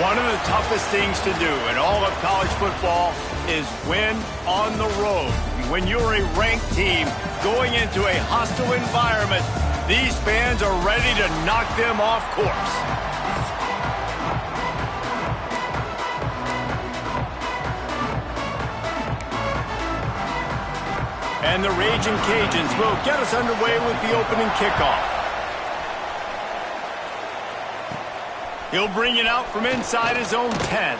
One of the toughest things to do in all of college football is win on the road. When you're a ranked team going into a hostile environment, these fans are ready to knock them off course. And the Raging Cajuns will get us underway with the opening kickoff. He'll bring it out from inside his own 10.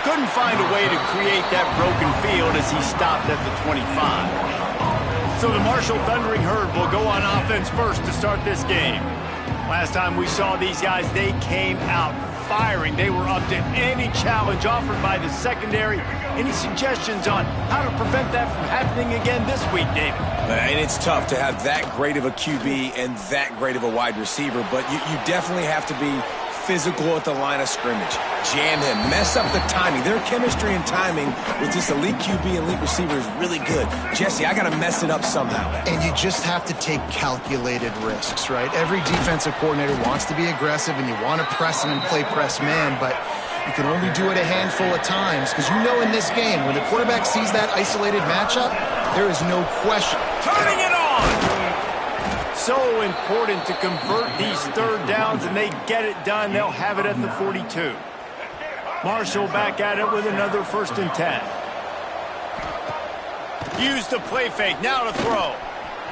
Couldn't find a way to create that broken field as he stopped at the 25. So the Marshall Thundering Herd will go on offense first to start this game. Last time we saw these guys, they came out firing. They were up to any challenge offered by the secondary. Any suggestions on how to prevent that from happening again this week, David? And it's tough to have that great of a QB and that great of a wide receiver, but you definitely have to be physical at the line of scrimmage. Jam him, mess up the timing. Their chemistry and timing with this elite QB and elite receiver is really good. Jesse, I got to mess it up somehow. And you just have to take calculated risks, right? Every defensive coordinator wants to be aggressive, and you want to press him and play press man, but you can only do it a handful of times because you know in this game, when the quarterback sees that isolated matchup, there is no question. Turning it on! So important to convert these third downs, and they get it done. They'll have it at the 42. Marshall back at it with another 1st and 10. Use the play fake, now to throw.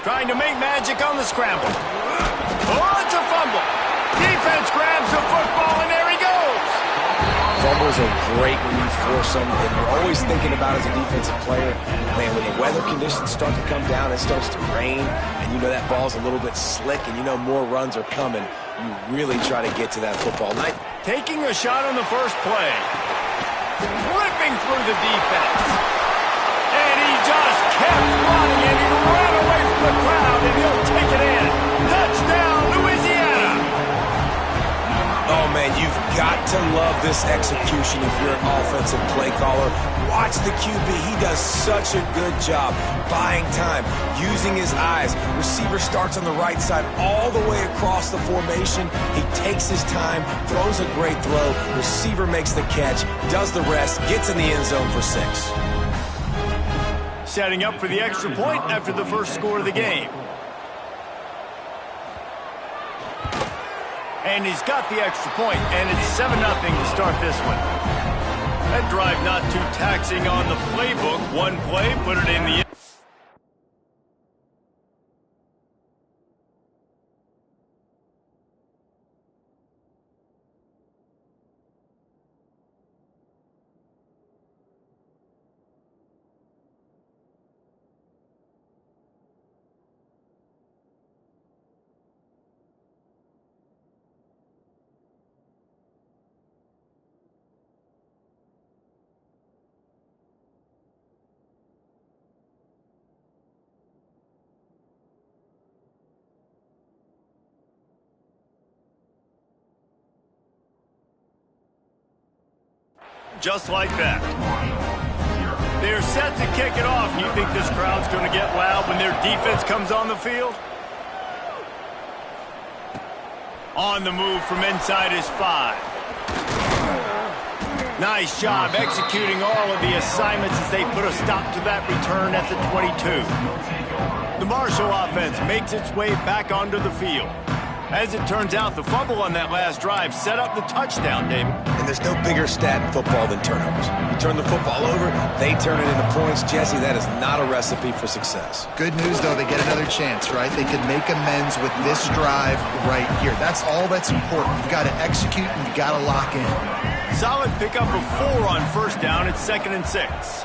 Trying to make magic on the scramble. Oh, it's a fumble. Defense grabs the football, and there he goes. Fumbles are great when you force them, and you're always thinking about as a defensive player, man, when the weather conditions start to come down, it starts to rain, and you know that ball's a little bit slick, and you know more runs are coming, you really try to get to that football. Taking a shot on the first play. Ripping through the defense. And he just kept running, and he ran away from the crowd, and he'll take it in. Touchdown, Louisiana! Oh, man, you've got to love this execution if you're an offensive play caller. Watch the QB. He does such a good job buying time, using his eyes. Receiver starts on the right side all the way across the formation. He takes his time, throws a great throw. Receiver makes the catch, does the rest, gets in the end zone for 6. Setting up for the extra point after the first score of the game. And he's got the extra point, and it's 7-0 to start this one. That drive not too taxing on the playbook. One play, put it in the end. Just like that. They're set to kick it off. You think this crowd's going to get loud when their defense comes on the field? On the move from inside his 5. Nice job executing all of the assignments as they put a stop to that return at the 22. The Marshall offense makes its way back onto the field. As it turns out, the fumble on that last drive set up the touchdown, David. And there's no bigger stat in football than turnovers. You turn the football over, they turn it into points. Jesse, that is not a recipe for success. Good news, though, they get another chance, right? They could make amends with this drive right here. That's all that's important. You've got to execute, and you've got to lock in. Solid pickup of 4 on first down. It's 2nd and 6.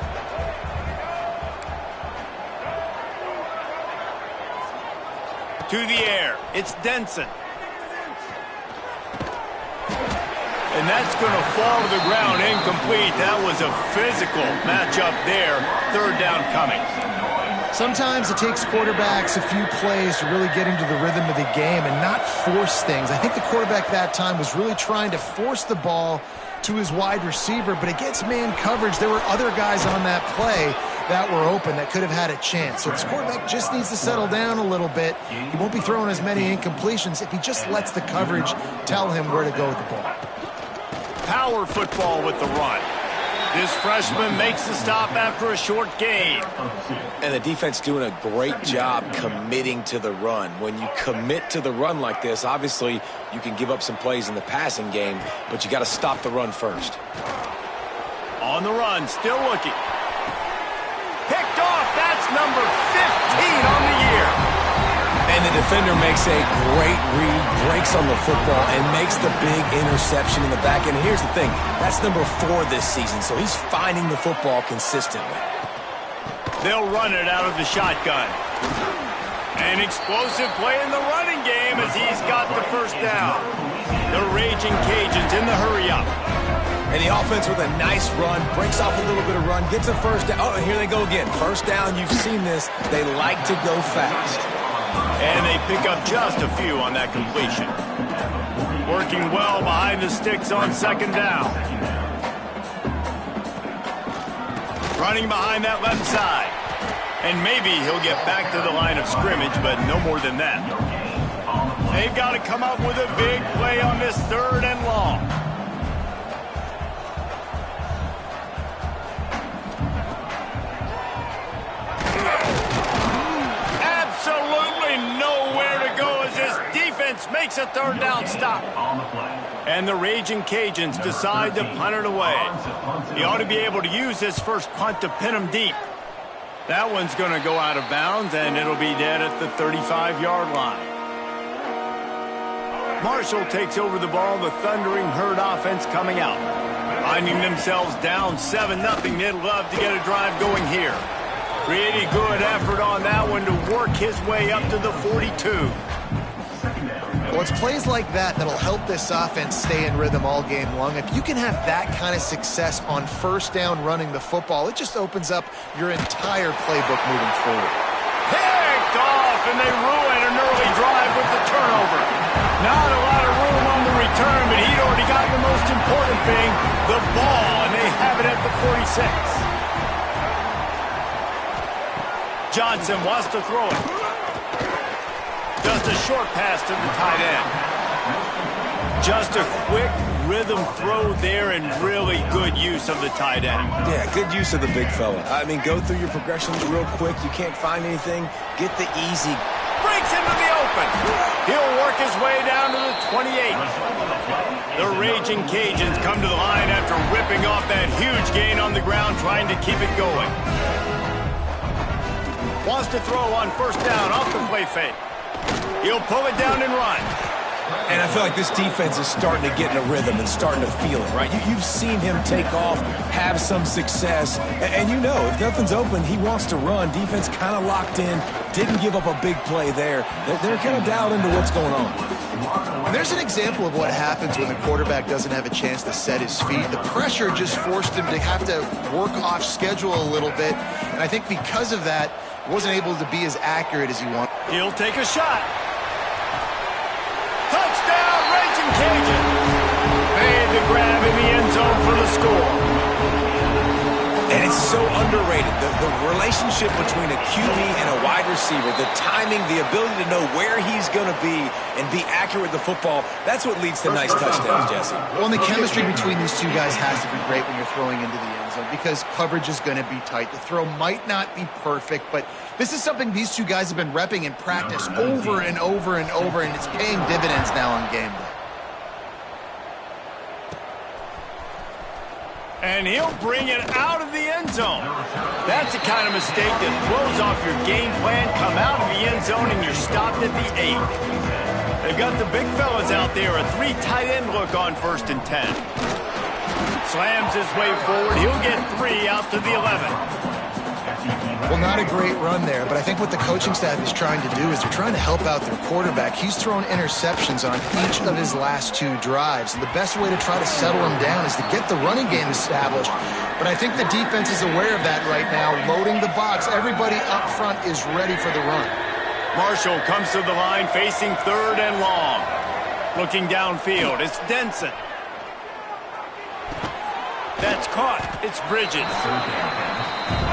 To the air, it's Denson. And that's going to fall to the ground incomplete. That was a physical matchup there. 3rd down coming. Sometimes it takes quarterbacks a few plays to really get into the rhythm of the game and not force things. I think the quarterback that time was really trying to force the ball to his wide receiver, but against man coverage, there were other guys on that play that were open that could have had a chance. So this quarterback just needs to settle down a little bit. He won't be throwing as many incompletions if he just lets the coverage tell him where to go with the ball. power football with the run. This freshman makes the stop after a short gain. And the defense doing a great job committing to the run. When you commit to the run like this, obviously you can give up some plays in the passing game, but you got to stop the run first. On the run, still looking. Picked off, that's number 15 on the year. And the defender makes a great read, breaks on the football, and makes the big interception in the back. And here's the thing, that's number 4 this season, so he's finding the football consistently. They'll run it out of the shotgun. An explosive play in the running game as he's got the first down. The Raging Cajuns in the hurry-up. And the offense with a nice run, breaks off a little bit of run, gets a first down. Oh, and here they go again. First down, you've seen this. They like to go fast. And they pick up just a few on that completion. Working well behind the sticks on second down. Running behind that left side. And maybe he'll get back to the line of scrimmage, but no more than that. They've got to come up with a big play on this 3rd and long. Absolutely nowhere to go as this defense makes a 3rd down stop. And the Raging Cajuns decide to punt it away. He ought to be able to use this first punt to pin him deep. That one's going to go out of bounds, and it'll be dead at the 35-yard line. Marshall takes over the ball, the Thundering Herd offense coming out. Finding themselves down 7-0, they'd love to get a drive going here. Pretty good effort on that one to work his way up to the 42. Well, it's plays like that that'll help this offense stay in rhythm all game long. If you can have that kind of success on first down running the football, it just opens up your entire playbook moving forward. Picked off, and they ruin an early drive with the turnover. Not a lot of room on the return, but he'd already gotten the most important thing, the ball, and they have it at the 46. Johnson wants to throw it. Just a short pass to the tight end. Just a quick rhythm throw there and really good use of the tight end. Yeah, good use of the big fella. I mean, go through your progressions real quick. You can't find anything. Get the easy. Breaks into the open. He'll work his way down to the 28. The Raging Cajuns come to the line after ripping off that huge gain on the ground, trying to keep it going. Wants to throw on first down off the play fake. He'll pull it down and run. And I feel like this defense is starting to get in a rhythm and starting to feel it, right? You've seen him take off, have some success, and you know if nothing's open, he wants to run. Defense kind of locked in, didn't give up a big play there. They're kind of dialed into what's going on. There's an example of what happens when the quarterback doesn't have a chance to set his feet. The pressure just forced him to have to work off schedule a little bit, and I think because of that, wasn't able to be as accurate as he wanted. He'll take a shot. Touchdown, Raging Cajun. Made the grab in the end zone for the score. And it's so underrated. The relationship between a QB and a wide receiver, the timing, the ability to know where he's going to be and be accurate with the football, that's what leads to nice touchdowns, Jesse. Well, and the chemistry between these two guys has to be great when you're throwing into the end zone because coverage is going to be tight. The throw might not be perfect, but this is something these two guys have been repping in practice over and over and over, and it's paying dividends now on game day. And he'll bring it out of the end zone. That's the kind of mistake that throws off your game plan. Come out of the end zone and you're stopped at the 8. They've got the big fellas out there. A 3 tight end look on 1st and 10. Slams his way forward. He'll get 3 out to the 11. Well, not a great run there, but I think what the coaching staff is trying to do is they're trying to help out their quarterback. He's thrown interceptions on each of his last 2 drives, and the best way to try to settle him down is to get the running game established. But I think the defense is aware of that right now, loading the box. Everybody up front is ready for the run. Marshall comes to the line facing 3rd and long. Looking downfield, it's Denson. That's caught. It's Bridges.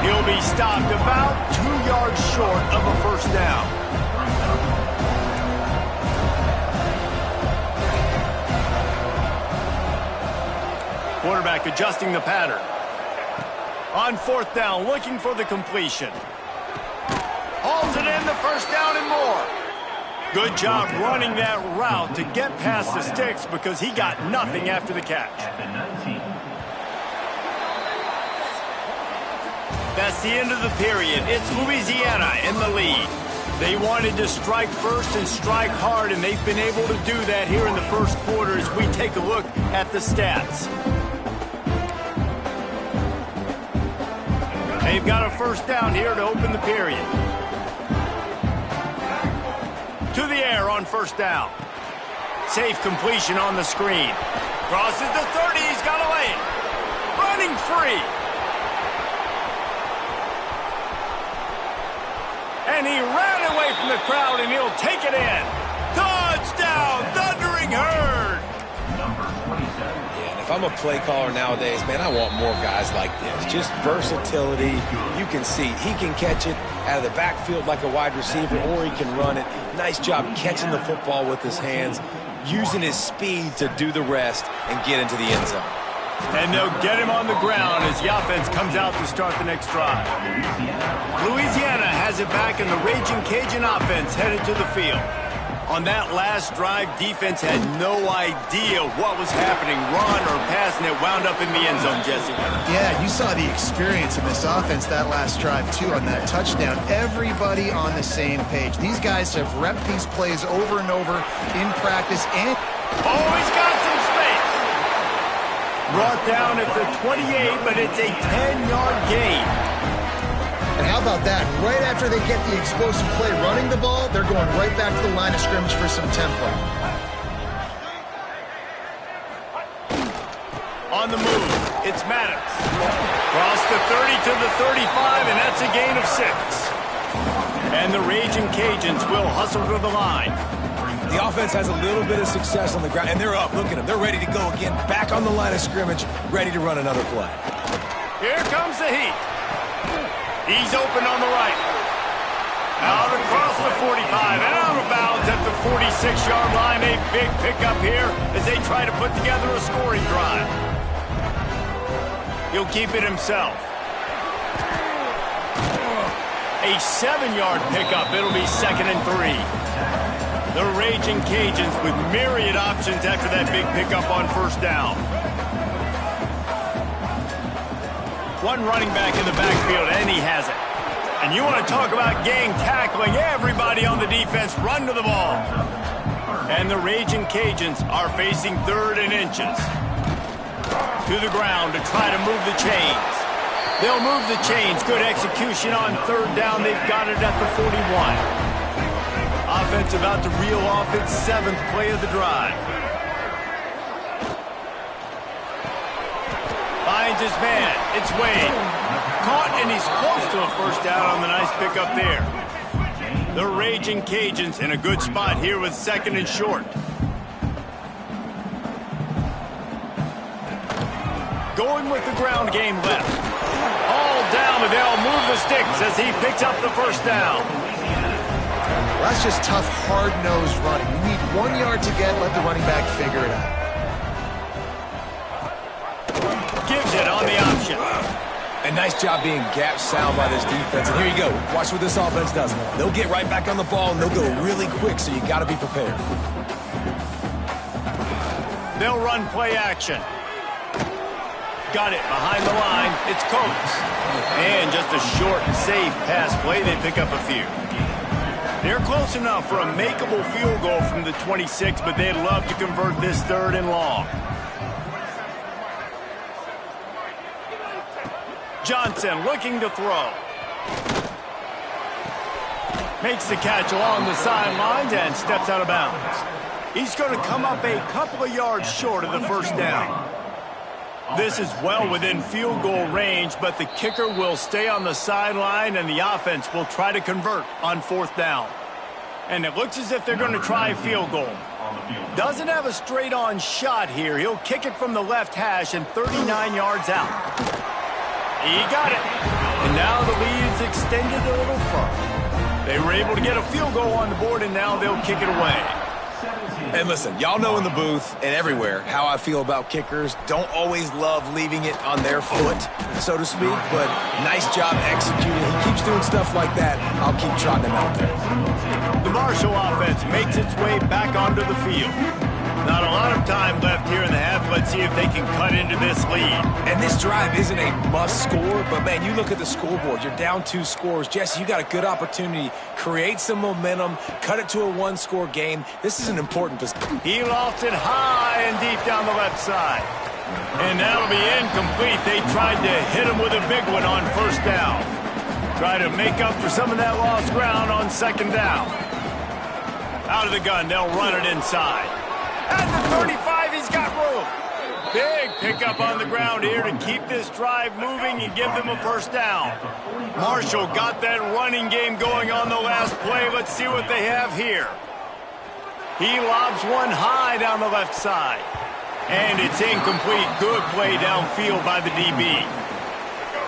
He'll be stopped about 2 yards short of a first down. quarterback adjusting the pattern. On fourth down, looking for the completion. Hauls it in, the first down and more. Good job running that route to get past the sticks because he got nothing after the catch. That's the end of the period. It's Louisiana in the lead. They wanted to strike first and strike hard, and they've been able to do that here in the first quarter as we take a look at the stats. They've got a first down here to open the period. To the air on first down. Safe completion on the screen. Crosses the 30, he's got a lane. Running free. And he ran away from the crowd, and he'll take it in. Touchdown, Thundering Herd. Yeah, and if I'm a play caller nowadays, man, I want more guys like this. Just versatility. You can see he can catch it out of the backfield like a wide receiver, or he can run it. Nice job catching the football with his hands, using his speed to do the rest and get into the end zone. And they'll get him on the ground as the offense comes out to start the next drive. Louisiana has it back, and the Raging Cajun offense headed to the field. On that last drive, defense had no idea what was happening, run or pass, and it wound up in the end zone, Jesse. Yeah, you saw the experience in this offense that last drive, too, on that touchdown. Everybody on the same page. These guys have repped these plays over and over in practice. And oh, he's got some space. Brought down at the 28, but it's a 10-yard gain. And how about that? Right after they get the explosive play running the ball, they're going right back to the line of scrimmage for some tempo. On the move, it's Maddox. Cross the 30 to the 35, and that's a gain of 6. And the Raging Cajuns will hustle to the line. The offense has a little bit of success on the ground, and they're up. Look at them. They're ready to go again. Back on the line of scrimmage, ready to run another play. Here comes the heat. He's open on the right. Out across the 45 and out of bounds at the 46-yard line. A big pickup here as they try to put together a scoring drive. He'll keep it himself. A 7-yard pickup. It'll be 2nd and 3. The Raging Cajuns with myriad options after that big pickup on first down. One running back in the backfield, and he has it. And you want to talk about gang tackling. Everybody on the defense run to the ball. And the Raging Cajuns are facing 3rd and inches. To the ground to try to move the chains. They'll move the chains. Good execution on 3rd down. They've got it at the 41. Offense about to reel off its 7th play of the drive. Finds his man. It's Wade. Caught, and he's close to a first down on the nice pickup there. The Raging Cajuns in a good spot here with 2nd and short. Going with the ground game left. All down, but they'll move the sticks as he picks up the first down. Well, that's just tough, hard-nosed running. You need 1 yard to get, let the running back figure it out. Gives it on the option. And nice job being gap sound by this defense. And here you go. Watch what this offense does. They'll get right back on the ball, and they'll go really quick, so you got to be prepared. They'll run play action. Got it behind the line. It's Coates. And just a short, safe pass play. They pick up a few. They're close enough for a makeable field goal from the 26, but they'd love to convert this 3rd and long. Johnson looking to throw. Makes the catch along the sidelines and steps out of bounds. He's going to come up a couple of yards short of the first down. This is well within field goal range, but the kicker will stay on the sideline, and the offense will try to convert on 4th down. And it looks as if they're going to try a field goal. Doesn't have a straight-on shot here. He'll kick it from the left hash and 39 yards out. He got it. And now the lead is extended a little further. They were able to get a field goal on the board, and now they'll kick it away. And listen, y'all know in the booth and everywhere how I feel about kickers. Don't always love leaving it on their foot, so to speak, but nice job executing. He keeps doing stuff like that. I'll keep trotting him out there. The Marshall offense makes its way back onto the field. Not a lot of time left here in the half. Let's see if they can cut into this lead. And this drive isn't a must score, but man, you look at the scoreboard. You're down 2 scores. Jesse, you got a good opportunity. Create some momentum. Cut it to a 1-score game. This is an important position. He lofts it high and deep down the left side. And that'll be incomplete. They tried to hit him with a big one on first down. Try to make up for some of that lost ground on second down. Out of the gun, they'll run it inside. At the 35, he's got room. Big pickup on the ground here to keep this drive moving and give them a first down. Marshall got that running game going on the last play. Let's see what they have here. He lobs one high down the left side. And it's incomplete. Good play downfield by the DB.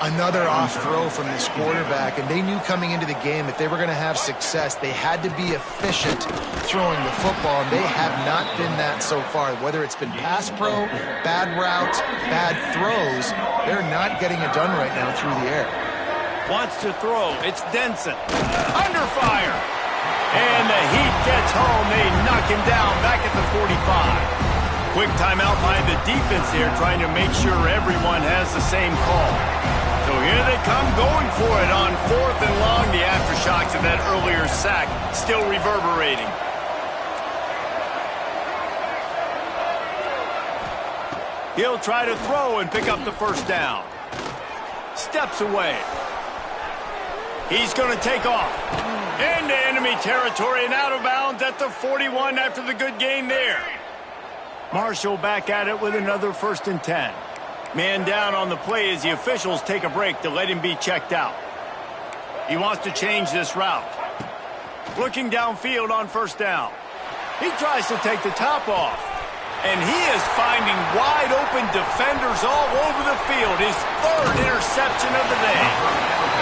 Another off throw from this quarterback, and they knew coming into the game if they were going to have success, they had to be efficient throwing the football, and they have not been that so far. Whether it's been pass pro, bad routes, bad throws, they're not getting it done right now through the air. Wants to throw. It's Denson. Under fire. And the heat gets home. They knock him down back at the 45. Quick timeout by the defense here, trying to make sure everyone has the same call. So here they come going for it on 4th and long. The aftershocks of that earlier sack still reverberating. He'll try to throw and pick up the first down. Steps away. He's going to take off. Into enemy territory and out of bounds at the 41 after the good gain there. Marshall back at it with another 1st and 10. Man down on the play as the officials take a break to let him be checked out. He wants to change this route. Looking downfield on first down. He tries to take the top off. And he is finding wide open defenders all over the field. His 3rd interception of the day.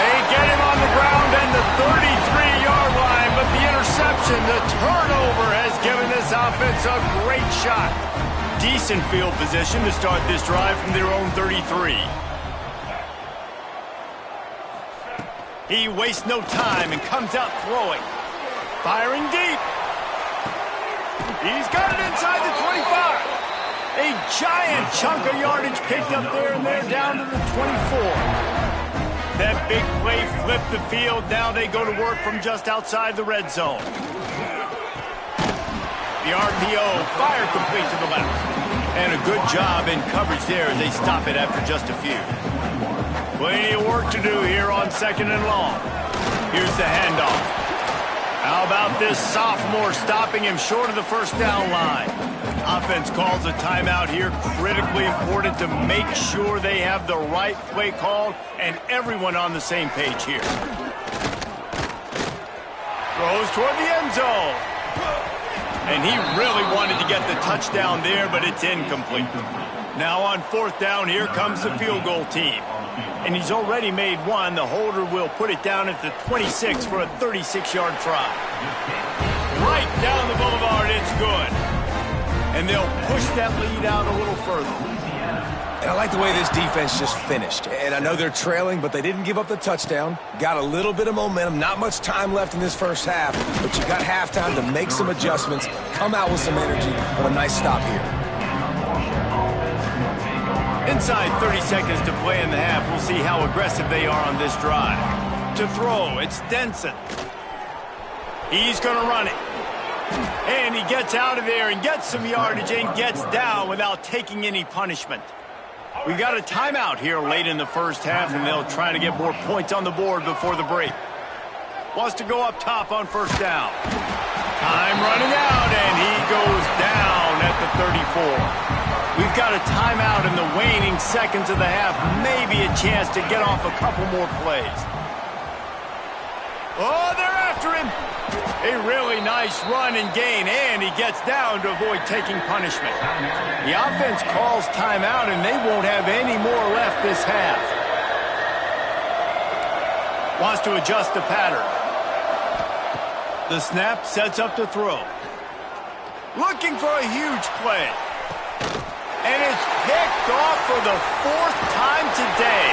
They get him on the ground and the 33-yard line, but the interception, the turnover, has given this offense a great shot. Decent field position to start this drive from their own 33. He wastes no time and comes out throwing. Firing deep. He's got it inside the 25. A giant chunk of yardage picked up there, and they're down to the 24. That big play flipped the field. Now they go to work from just outside the red zone. The RPO, fire complete to the left. And a good job in coverage there as they stop it after just a few. Plenty of work to do here on 2nd and long. Here's the handoff. How about this sophomore stopping him short of the first down line? Offense calls a timeout here. Critically important to make sure they have the right play called and everyone on the same page here. Throws toward the end zone. And he really wanted to get the touchdown there, but it's incomplete. Now on 4th down, here comes the field goal team. And he's already made one. The holder will put it down at the 26 for a 36-yard try. Right down the boulevard, it's good. And they'll push that lead out a little further. And I like the way this defense just finished. And I know they're trailing, but they didn't give up the touchdown. Got a little bit of momentum. Not much time left in this first half, but you got halftime to make some adjustments, come out with some energy, but a nice stop here. Inside 30 seconds to play in the half. We'll see how aggressive they are on this drive. To throw, it's Denson. He's going to run it. And he gets out of there and gets some yardage and gets down without taking any punishment. We got a timeout here late in the first half, and they'll try to get more points on the board before the break. Wants to go up top on first down. Time running out, and he goes down at the 34. We've got a timeout in the waning seconds of the half. Maybe a chance to get off a couple more plays. Oh, they're after him. A really nice run and gain, and he gets down to avoid taking punishment. The offense calls timeout, and they won't have any more left this half. Wants to adjust the pattern. The snap sets up to throw. looking for a huge play. And it's picked off for the 4th time today.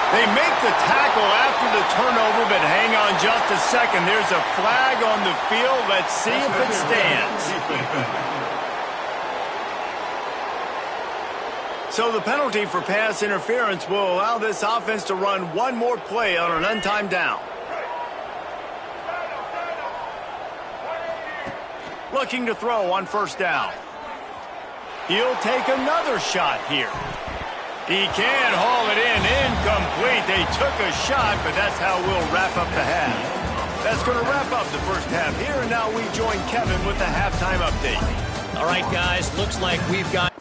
They make the tackle after the turnover, but hang on just a second. There's a flag on the field. Let's see if it stands. So the penalty for pass interference will allow this offense to run one more play on an untimed down. Looking to throw on 1st down. He'll take another shot here. He can haul it in, incomplete. They took a shot, but that's how we'll wrap up the half. That's going to wrap up the first half here, and now we join Kevin with the halftime update. All right, guys, looks like we've got...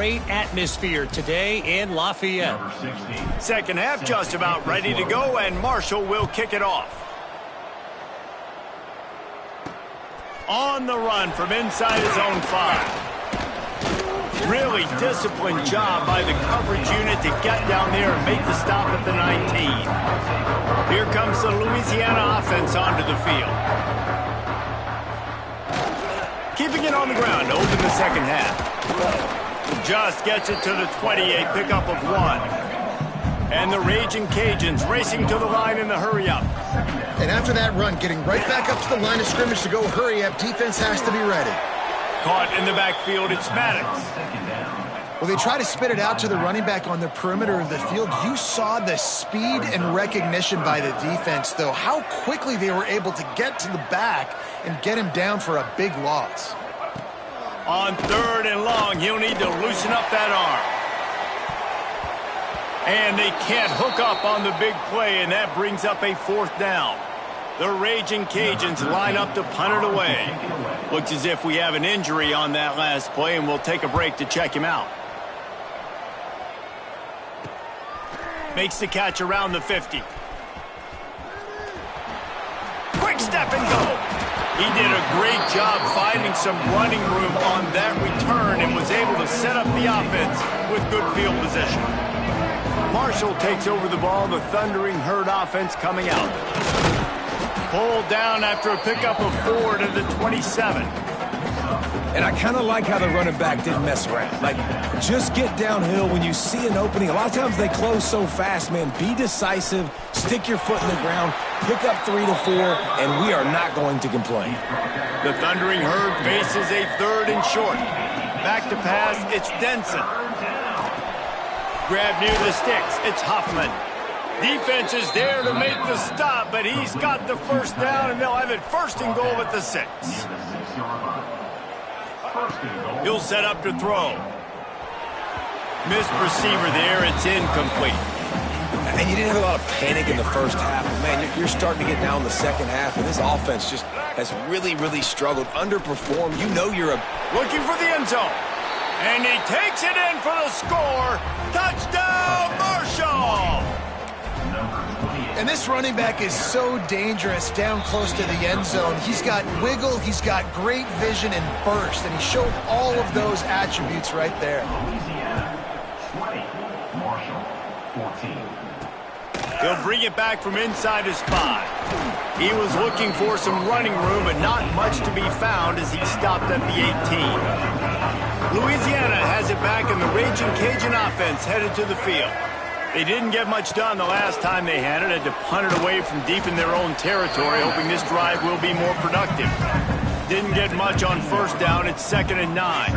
great atmosphere today in Lafayette. Second half just about ready to go, and Marshall will kick it off. On the run from inside his own 5. Really disciplined job by the coverage unit to get down there and make the stop at the 19. Here comes the Louisiana offense onto the field. Keeping it on the ground to open the second half. Just gets it to the 28, pickup of 1. And the Raging Cajuns racing to the line in the hurry-up. And after that run, getting right back up to the line of scrimmage to go hurry-up, defense has to be ready. Caught in the backfield, it's Maddox. Well, they try to spit it out to the running back on the perimeter of the field. You saw the speed and recognition by the defense, though, how quickly they were able to get to the back and get him down for a big loss. On 3rd and long, he'll need to loosen up that arm. And they can't hook up on the big play, and that brings up a 4th down. The Raging Cajuns line up to punt it away. Looks as if we have an injury on that last play, and we'll take a break to check him out. Makes the catch around the 50. Quick step and go. He did a great job finding some running room on that return and was able to set up the offense with good field position. Marshall takes over the ball, the Thundering Herd offense coming out. Pulled down after a pickup of 4 to the 27. And I kind of like how the running back didn't mess around. Like, just get downhill when you see an opening. A lot of times they close so fast, man. Be decisive, stick your foot in the ground, pick up 3 to 4, and we are not going to complain. The Thundering Herd faces a 3rd and short. Back to pass, it's Denson. Grab near the sticks, it's Huffman. Defense is there to make the stop, but he's got the 1st down, and they'll have it 1st and goal at the 6. He'll set up to throw. Missed receiver there, it's incomplete. And you didn't have a lot of panic in the first half. Man, you're starting to get down the second half, and this offense just has really, really struggled, underperformed. You know you're looking for the end zone. And he takes it in for the score. Touchdown, Marshall! And this running back is so dangerous down close to the end zone. He's got wiggle, he's got great vision and burst, and he showed all of those attributes right there. He'll bring it back from inside his 5. He was looking for some running room, but not much to be found as he stopped at the 18. Louisiana has it back, and the Raging Cajun offense headed to the field. They didn't get much done the last time they had it. Had to punt it away from deep in their own territory, hoping this drive will be more productive. Didn't get much on 1st down. It's 2nd and 9.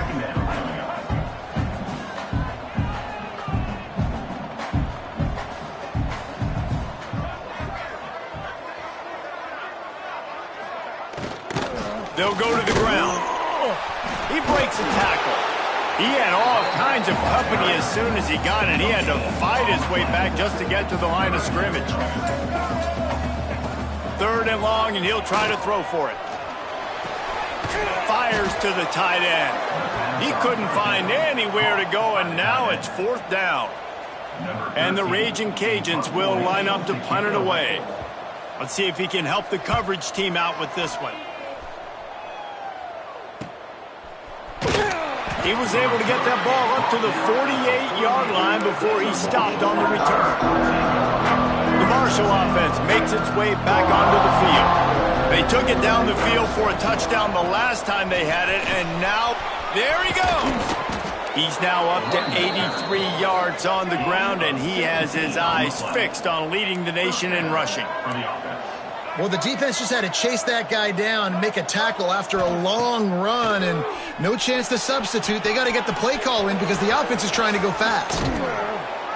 They'll go to the ground. He breaks a tackle. He had all kinds of company as soon as he got it. He had to fight his way back just to get to the line of scrimmage. 3rd and long, and he'll try to throw for it. Fires to the tight end. He couldn't find anywhere to go, and now it's 4th down. And the Raging Cajuns will line up to punt it away. Let's see if he can help the coverage team out with this one. He was able to get that ball up to the 48-yard line before he stopped on the return. The Marshall offense makes its way back onto the field. They took it down the field for a touchdown the last time they had it, and now, there he goes. He's now up to 83 yards on the ground, and he has his eyes fixed on leading the nation in rushing. Well, the defense just had to chase that guy down, make a tackle after a long run, and no chance to substitute. They got to get the play call in because the offense is trying to go fast.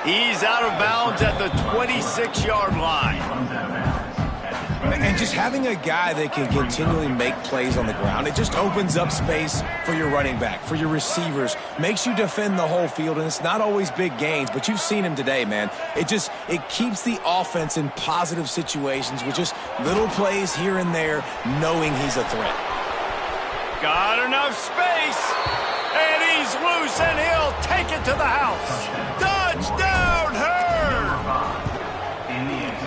He's out of bounds at the 26-yard line. And just having a guy that can continually make plays on the ground, it just opens up space for your running back, for your receivers, makes you defend the whole field, and it's not always big gains, but you've seen him today, man. It keeps the offense in positive situations with just little plays here and there, knowing he's a threat. Got enough space, and he's is loose, and he'll take it to the house. Touchdown, Herd!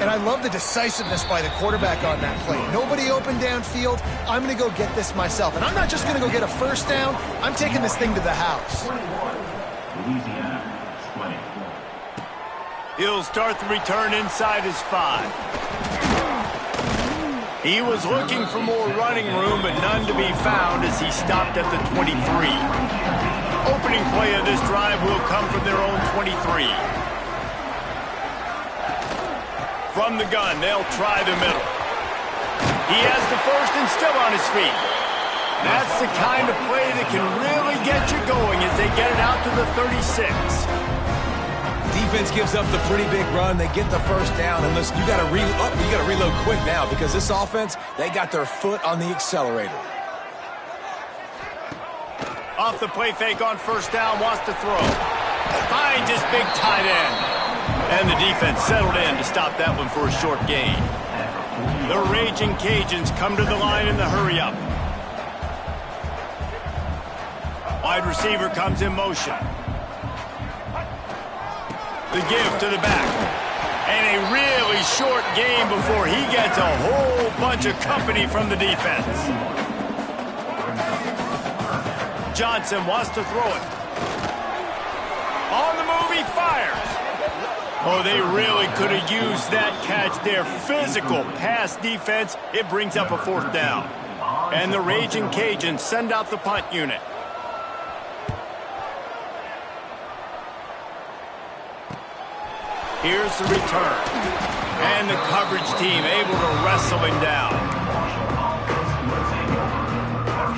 And I love the decisiveness by the quarterback on that play. Nobody open downfield. I'm going to go get this myself. And I'm not just going to go get a first down. I'm taking this thing to the house. He'll start the return inside his 5. He was looking for more running room, but none to be found as he stopped at the 23. Opening play of this drive will come from their own 23. From the gun, they'll try the middle. He has the first and still on his feet. That's the kind of play that can really get you going as they get it out to the 36. Defense gives up the pretty big run. They get the first down, and listen, you got to reload quick now because this offense, they got their foot on the accelerator. Off the play fake on first down, wants to throw. Finds his big tight end. And the defense settled in to stop that one for a short gain. The Raging Cajuns come to the line in the hurry-up. Wide receiver comes in motion. The give to the back. And a really short game before he gets a whole bunch of company from the defense. Johnson wants to throw it. On the move, he fires. Oh, they really could have used that catch there. Physical pass defense. It brings up a fourth down. And the Raging Cajuns send out the punt unit. Here's the return. And the coverage team able to wrestle him down.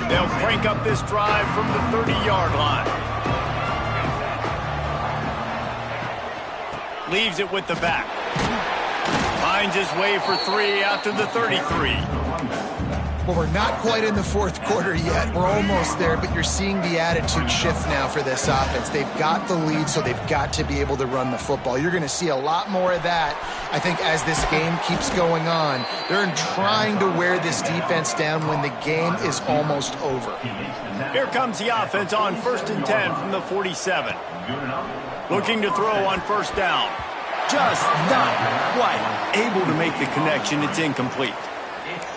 They'll crank up this drive from the 30-yard line. Leaves it with the back. Finds his way for 3 out to the 33. Well, we're not quite in the fourth quarter yet. We're almost there, but you're seeing the attitude shift now for this offense. They've got the lead, so they've got to be able to run the football. You're going to see a lot more of that, I think, as this game keeps going on. They're trying to wear this defense down when the game is almost over. Here comes the offense on 1st and 10 from the 47. Looking to throw on first down. Just not quite able to make the connection. It's incomplete.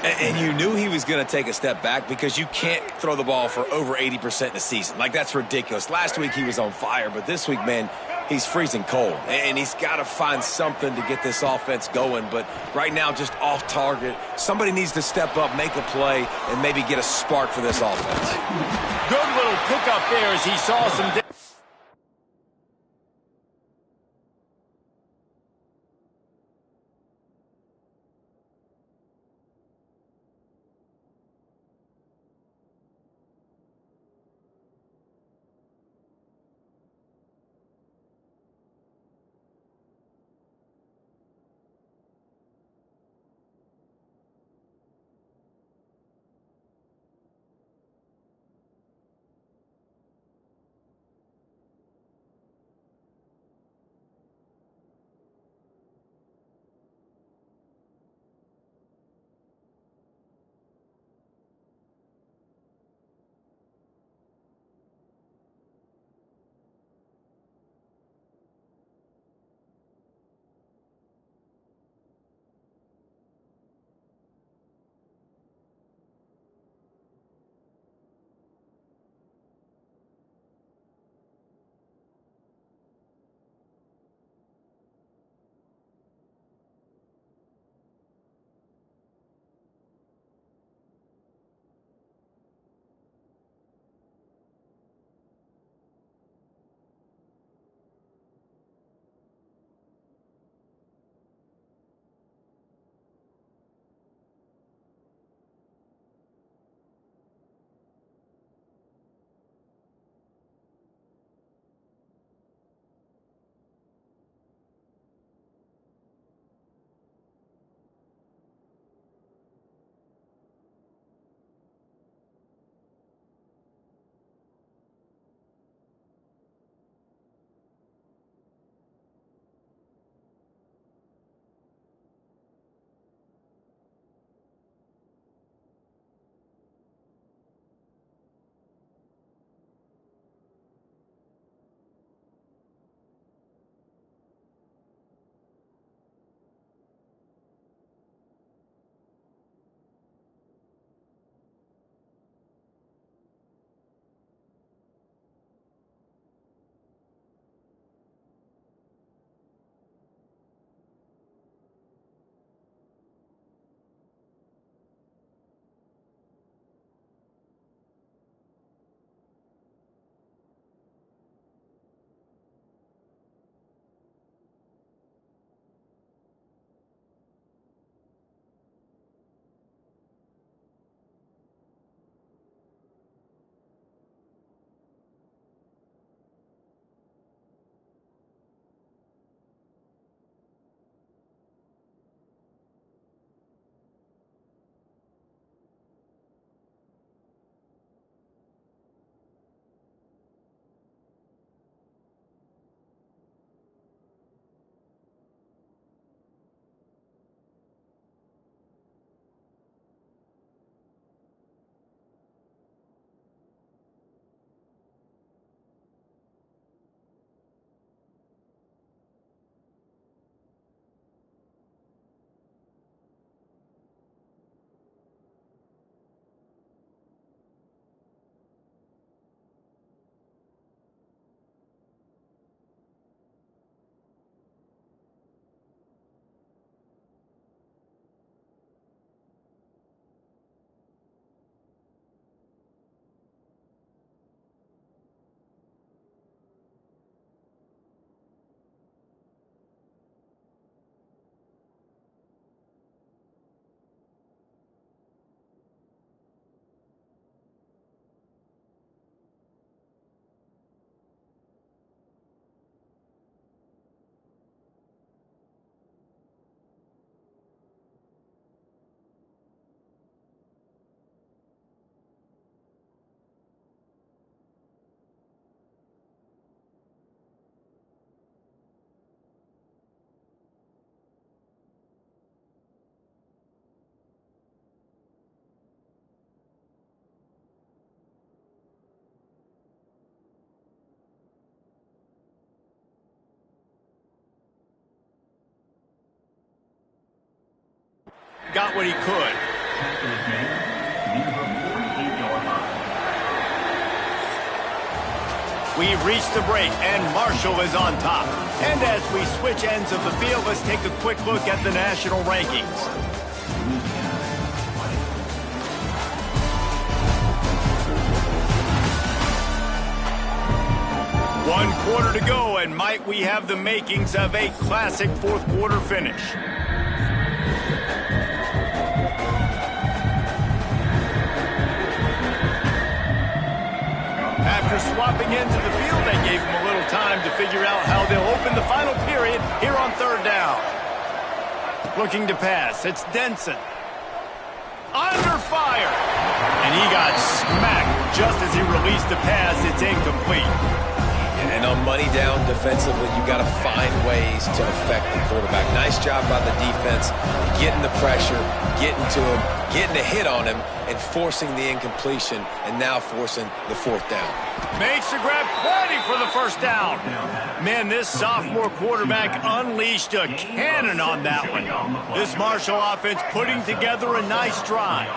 And you knew he was going to take a step back because you can't throw the ball for over 80% in a season. Like, that's ridiculous. Last week he was on fire, but this week, man, he's freezing cold. And he's got to find something to get this offense going. But right now, just off target. Somebody needs to step up, make a play, and maybe get a spark for this offense. Good little pickup there as he saw some... got what he could. We've reached the break, and Marshall is on top. And as we switch ends of the field, let's take a quick look at the national rankings. One quarter to go, and might we have the makings of a classic fourth quarter finish. After swapping ends of the field, they gave him a little time to figure out how they'll open the final period here on third down. Looking to pass, it's Denson. Under fire! And he got smacked just as he released the pass. It's incomplete. And on money down defensively, you've got to find ways to affect the quarterback. Nice job by the defense, getting the pressure, getting to him, getting a hit on him, and forcing the incompletion, and now forcing the fourth down. Makes the grab, plenty for the first down. Man, this sophomore quarterback unleashed a cannon on that one. This Marshall offense putting together a nice drive.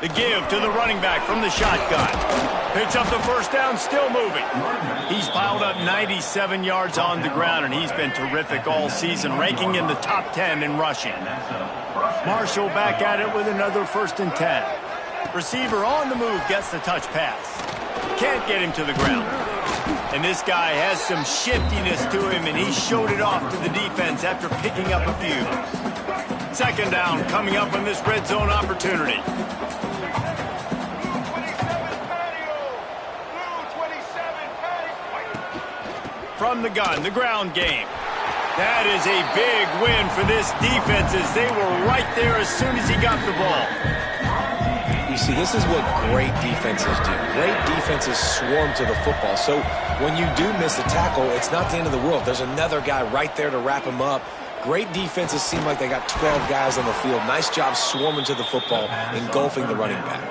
The give to the running back from the shotgun. Picks up the first down, still moving. He's piled up 97 yards on the ground, and he's been terrific all season, ranking in the top 10 in rushing. Marshall back at it with another 1st and 10. Receiver on the move gets the touch pass. Can't get him to the ground. And this guy has some shiftiness to him, and he showed it off to the defense after picking up a few. 2nd down coming up on this red zone opportunity. From the gun, the ground game. That is a big win for this defense as they were right there as soon as he got the ball. You see, this is what great defenses do. Great defenses swarm to the football. So when you do miss a tackle, it's not the end of the world. There's another guy right there to wrap him up. Great defenses seem like they got 12 guys on the field. Nice job swarming to the football, engulfing the running back.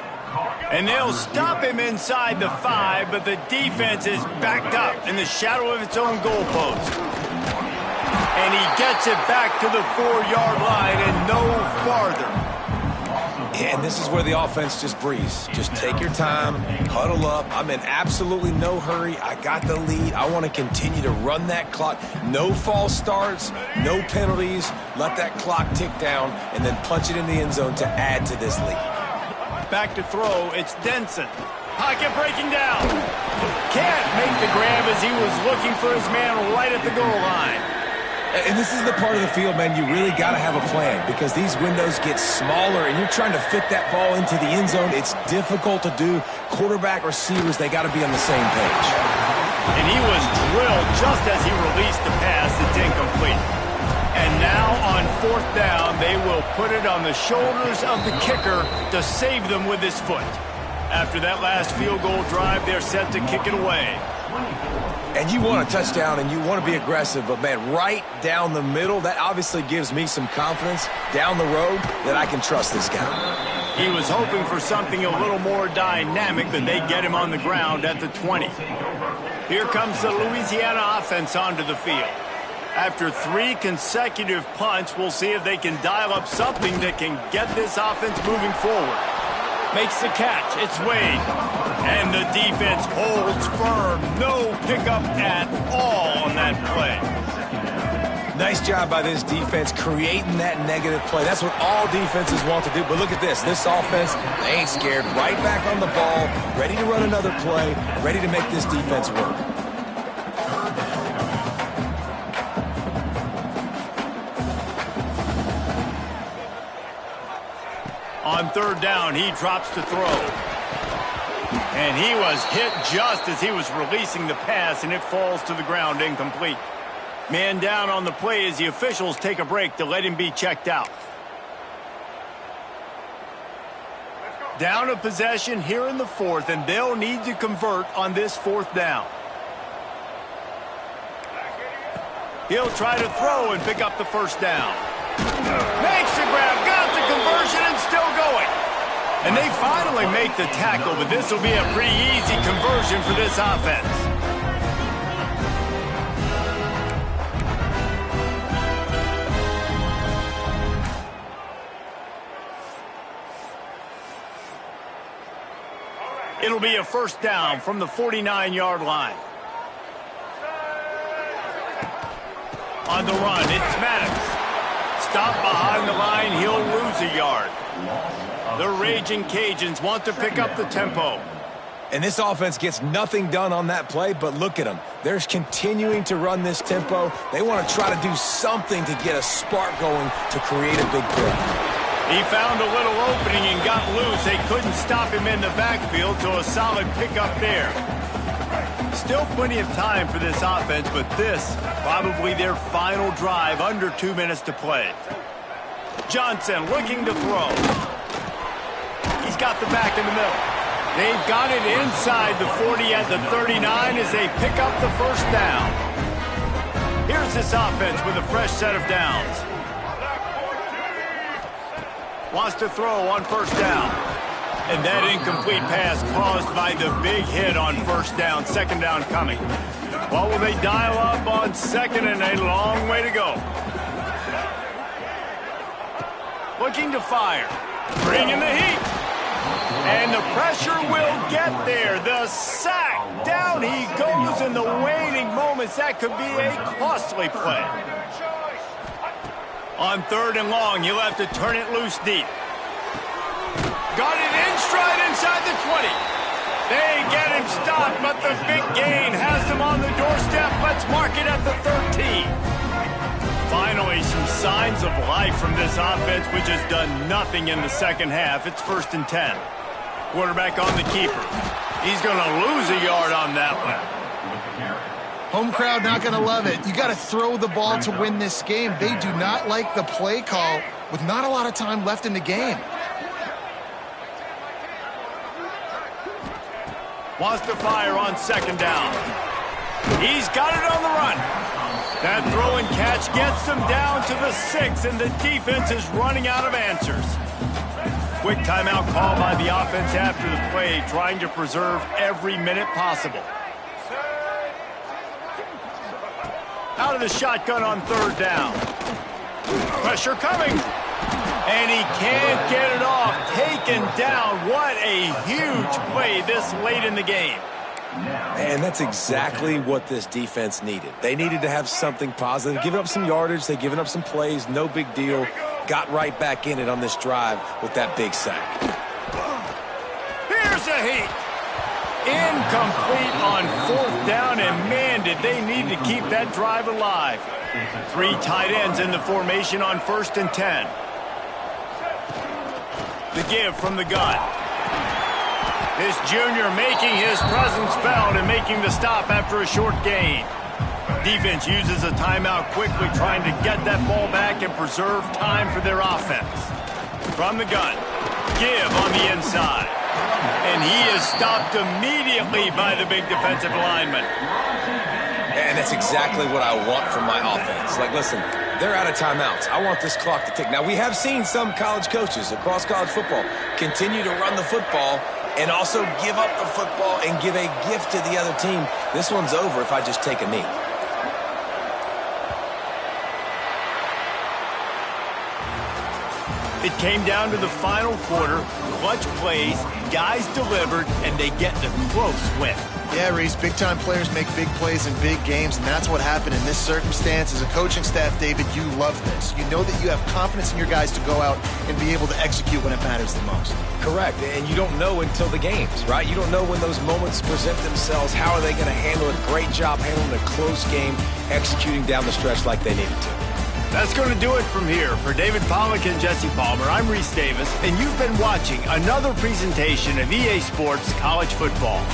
And they'll stop him inside the 5, but the defense is backed up in the shadow of its own goalpost. And he gets it back to the 4-yard line and no farther. And this is where the offense just breathes. Just take your time, huddle up. I'm in absolutely no hurry. I got the lead. I want to continue to run that clock. No false starts, no penalties. Let that clock tick down and then punch it in the end zone to add to this lead. Back to throw, it's Denson. Pocket breaking down. Can't make the grab as he was looking for his man right at the goal line. And this is the part of the field, man, you really got to have a plan because these windows get smaller and you're trying to fit that ball into the end zone. It's difficult to do. Quarterback, receivers, they got to be on the same page. And he was drilled just as he released the pass. It's incomplete. And now on 4th down, they will put it on the shoulders of the kicker to save them with his foot. After that last field goal drive, they're set to kick it away. And you want a touchdown and you want to be aggressive, but, man, right down the middle, that obviously gives me some confidence down the road that I can trust this guy. He was hoping for something a little more dynamic, but they get him on the ground at the 20. Here comes the Louisiana offense onto the field. After 3 consecutive punts, we'll see if they can dial up something that can get this offense moving forward. Makes the catch. It's Wade. And the defense holds firm. No pickup at all on that play. Nice job by this defense creating that negative play. That's what all defenses want to do. But look at this. This offense, they ain't scared. Right back on the ball, ready to run another play, ready to make this defense work. On 3rd down, he drops to throw. And he was hit just as he was releasing the pass, and it falls to the ground incomplete. Man down on the play as the officials take a break to let him be checked out. Down a possession here in the 4th, and they'll need to convert on this 4th down. He'll try to throw and pick up the first down. Makes the grab, got the conversion, and still going. And they finally make the tackle, but this will be a pretty easy conversion for this offense. It'll be a first down from the 49-yard line. On the run, it's Maddox. Stop behind the line, he'll lose a yard. The Raging Cajuns want to pick up the tempo. And this offense gets nothing done on that play, but look at them. They're continuing to run this tempo. They want to try to do something to get a spark going to create a big play. He found a little opening and got loose. They couldn't stop him in the backfield, so a solid pickup there. Still plenty of time for this offense, but this, probably their final drive, under 2 minutes to play. Johnson looking to throw. He's got the back in the middle. They've got it inside the 40 at the 39 as they pick up the first down. Here's this offense with a fresh set of downs. Wants to throw on first down. And that incomplete pass caused by the big hit on first down. Second down coming. Well, will they dial up on second, and a long way to go. Looking to fire. Bringing the heat. And the pressure will get there. The sack. Down he goes in the waning moments. That could be a costly play. On third and long, you'll have to turn it loose deep. Got it in stride inside the 20. They get him stopped, but the big gain has them on the doorstep. Let's mark it at the 13. Finally, some signs of life from this offense, which has done nothing in the second half. It's 1st and 10. Quarterback on the keeper. He's going to lose a yard on that one. Home crowd not going to love it. You got to throw the ball to win this game. They do not like the play call with not a lot of time left in the game. Wants to fire on second down. He's got it on the run. That throw and catch gets them down to the 6, and the defense is running out of answers. Quick timeout call by the offense after the play, trying to preserve every minute possible. Out of the shotgun on third down. Pressure coming. And he can't get it off. Taken down. What a huge play this late in the game. And that's exactly what this defense needed. They needed to have something positive. Giving up some yardage, they've given up some plays, no big deal. Got right back in it on this drive with that big sack. Here's a heat. Incomplete on fourth down, and man, did they need to keep that drive alive. 3 tight ends in the formation on 1st and 10. The give from the gun. This junior making his presence felt and making the stop after a short gain. Defense uses a timeout quickly, trying to get that ball back and preserve time for their offense. From the gun, give on the inside. And he is stopped immediately by the big defensive lineman. And that's exactly what I want from my offense. Like, listen, they're out of timeouts. I want this clock to tick. Now, we have seen some college coaches across college football continue to run the football and also give up the football and give a gift to the other team. This one's over if I just take a knee. It came down to the final quarter. Clutch plays, guys delivered, and they get the close win. Yeah, Reese, big-time players make big plays in big games, and that's what happened in this circumstance. As a coaching staff, David, you love this. You know that you have confidence in your guys to go out and be able to execute when it matters the most. Correct, and you don't know until the games, right? You don't know when those moments present themselves. How are they going to handle it? Great job handling a close game, executing down the stretch like they needed to. That's going to do it from here. For David Pollack and Jesse Palmer, I'm Reese Davis, and you've been watching another presentation of EA Sports College Football.